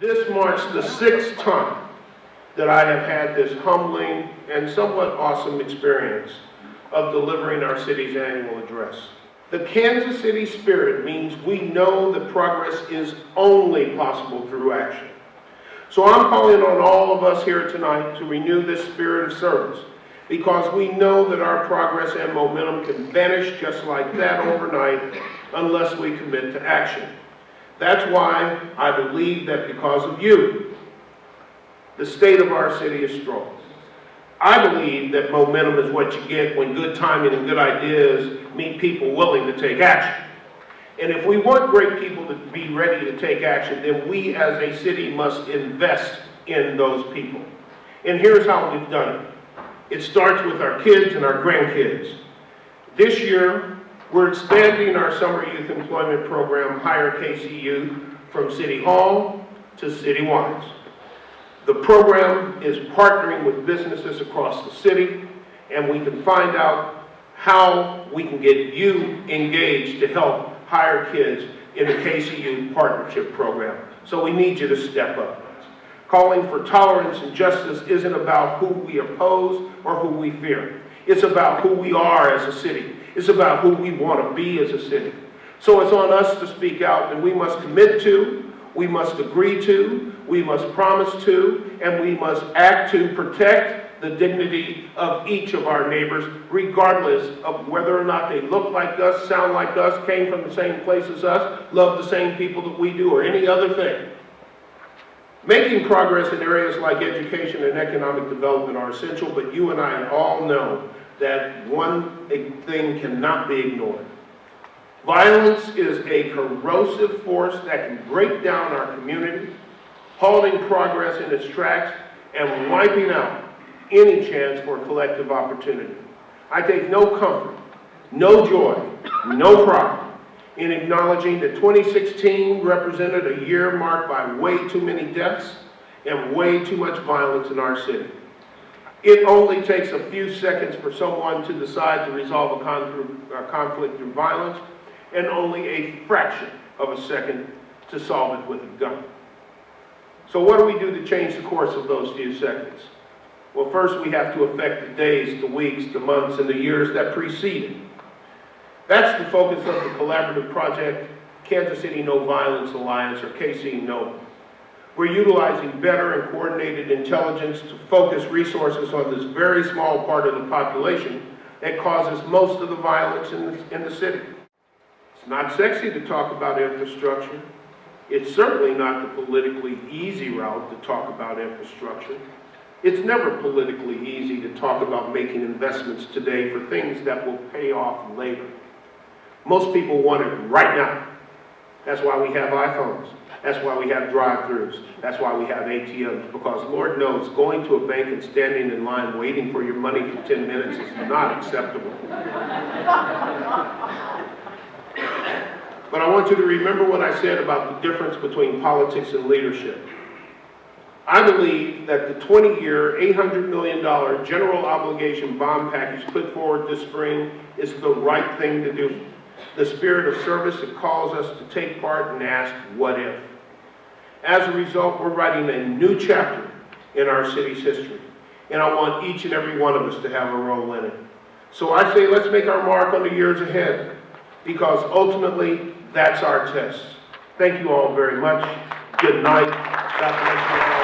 This marks the 6th time that I have had this humbling and somewhat awesome experience of delivering our city's annual address. The Kansas City spirit means we know that progress is only possible through action. So I'm calling on all of us here tonight to renew this spirit of service, because we know that our progress and momentum can vanish just like that overnight unless we commit to action. That's why I believe that because of you, the state of our city is strong. I believe that momentum is what you get when good timing and good ideas meet people willing to take action. And if we want great people to be ready to take action, then we as a city must invest in those people. And here's how we've done it. It starts with our kids and our grandkids. This year, we're expanding our summer youth employment program, Hire KCU, from City Hall to citywide. The program is partnering with businesses across the city, and we can find out how we can get you engaged to help hire kids in the KCU partnership program. So we need you to step up. Calling for tolerance and justice isn't about who we oppose or who we fear. It's about who we are as a city. It's about who we want to be as a city. So it's on us to speak out, and we must commit to, we must agree to, we must promise to, and we must act to protect the dignity of each of our neighbors, regardless of whether or not they look like us, sound like us, came from the same place as us, love the same people that we do, or any other thing. Making progress in areas like education and economic development are essential, but you and I all know that one thing cannot be ignored. Violence is a corrosive force that can break down our community, halting progress in its tracks and wiping out any chance for collective opportunity. I take no comfort, no joy, no pride in acknowledging that 2016 represented a year marked by way too many deaths and way too much violence in our city. It only takes a few seconds for someone to decide to resolve a conflict through violence, and only a fraction of a second to solve it with a gun. So what do we do to change the course of those few seconds? Well, first we have to affect the days, the weeks, the months, and the years that precede it. That's the focus of the collaborative project, Kansas City No Violence Alliance, or KC No. We're utilizing better and coordinated intelligence to focus resources on this very small part of the population that causes most of the violence in the city. It's not sexy to talk about infrastructure. It's certainly not the politically easy route to talk about infrastructure. It's never politically easy to talk about making investments today for things that will pay off later. Most people want it right now. That's why we have iPhones. That's why we have drive-thrus. That's why we have ATMs, because Lord knows going to a bank and standing in line waiting for your money for 10 minutes is not acceptable. But I want you to remember what I said about the difference between politics and leadership. I believe that the 20-year, $800 million general obligation bond package put forward this spring is the right thing to do. The spirit of service that calls us to take part and ask, what if? As a result, we're writing a new chapter in our city's history. And I want each and every one of us to have a role in it. So I say let's make our mark on the years ahead, because ultimately, that's our test. Thank you all very much. Good night. God bless you all.